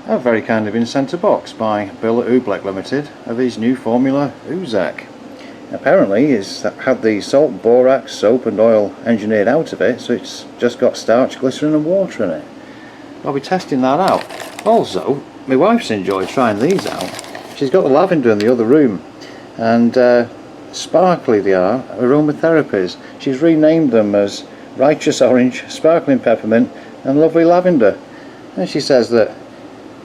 I've very kindly been sent a box by Bill at Oobleq Ltd of his new formula Oozeq. Apparently it's had the salt, borax, soap and oil engineered out of it, so it's just got starch, glycerin and water in it. I'll be testing that out. Also, my wife's enjoyed trying these out. She's got the lavender in the other room, and sparkly they are, aromatherapies. She's renamed them as Righteous Orange, Sparkling Peppermint and Lovely Lavender. And she says that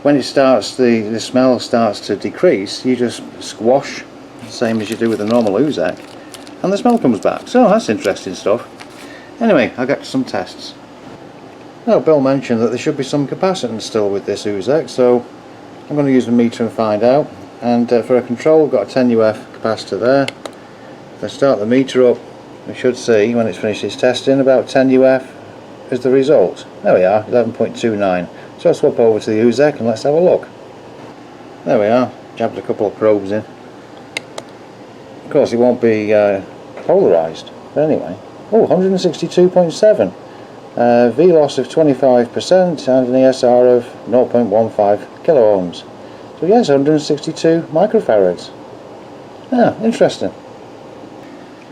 when it starts, the smell starts to decrease, you just squash, the same as you do with the normal Oozeq, and the smell comes back. So that's interesting stuff. Anyway, I'll get to some tests. Now, Bill mentioned that there should be some capacitance still with this Oozeq, so I'm going to use the meter and find out. And for a control, we've got a 10 UF capacitor there. If I start the meter up, we should see when it's finished its testing about 10 UF as the result. There we are, 11.29. So I'll swap over to the Oozeq and let's have a look. There we are, jabbed a couple of probes in. Of course it won't be polarised, but anyway. Oh, 162.7. V loss of 25% and an ESR of 0.15 kilo ohms. So yes, 162 microfarads. Ah, interesting.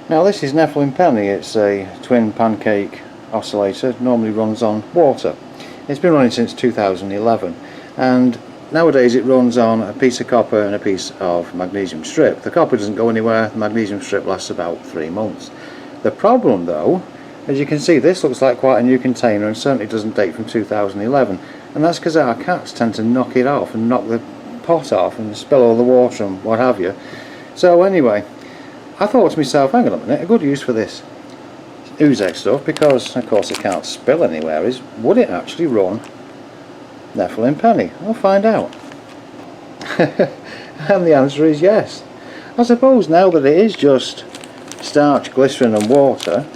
Now this is Nephilim Penny. It's a twin pancake oscillator, normally runs on water. It's been running since 2011, and nowadays it runs on a piece of copper and a piece of magnesium strip. The copper doesn't go anywhere, the magnesium strip lasts about 3 months. The problem though, as you can see, this looks like quite a new container and certainly doesn't date from 2011, and that's because our cats tend to knock it off and knock the pot off and spill all the water and what have you. So anyway, I thought to myself, hang on a minute, a good use for this Oozeq stuff, because of course it can't spill anywhere, is would it actually run Nephilim Penny? I'll find out. And the answer is yes. I suppose now that it is just starch, glycerin and water,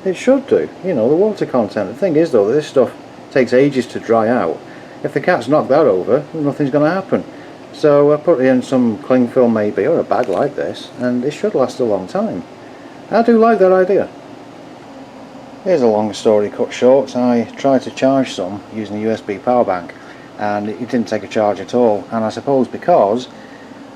it should do. You know, the water content. The thing is though, that this stuff takes ages to dry out. If the cats knock that over, nothing's going to happen. So I put it in some cling film maybe, or a bag like this, and it should last a long time. I do like that idea. Here's a long story cut short. I tried to charge some using a USB power bank and it didn't take a charge at all, and I suppose because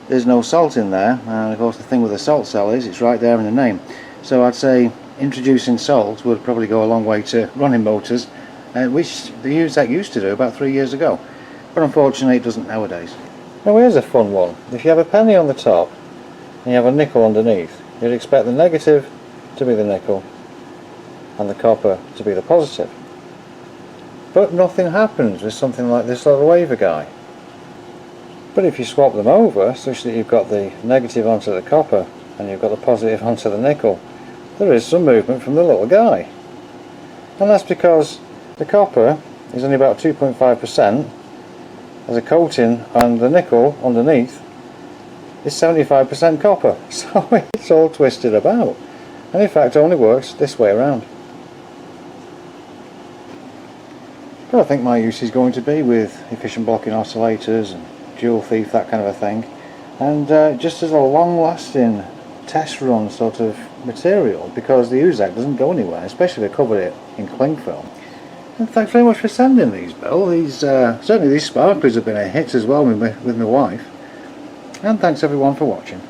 there's no salt in there, and of course the thing with the salt cell is it's right there in the name. So I'd say introducing salt would probably go a long way to running motors, which the Oozeq used to do about 3 years ago, but unfortunately it doesn't nowadays. Now here's a fun one. If you have a penny on the top and you have a nickel underneath, you'd expect the negative to be the nickel and the copper to be the positive. But nothing happens with something like this little waver guy. But if you swap them over such that you've got the negative onto the copper and you've got the positive onto the nickel, there is some movement from the little guy. And that's because the copper is only about 2.5% as a coating, and the nickel underneath is 75% copper. So it's all twisted about, and in fact only works this way around. But I think my use is going to be with efficient blocking oscillators and dual thief, that kind of a thing, and just as a long-lasting test run sort of material, because the Oozeq doesn't go anywhere, especially if I covered it in cling film. And thanks very much for sending these, Bill. Certainly these sparklers have been a hit as well with my wife. And thanks everyone for watching.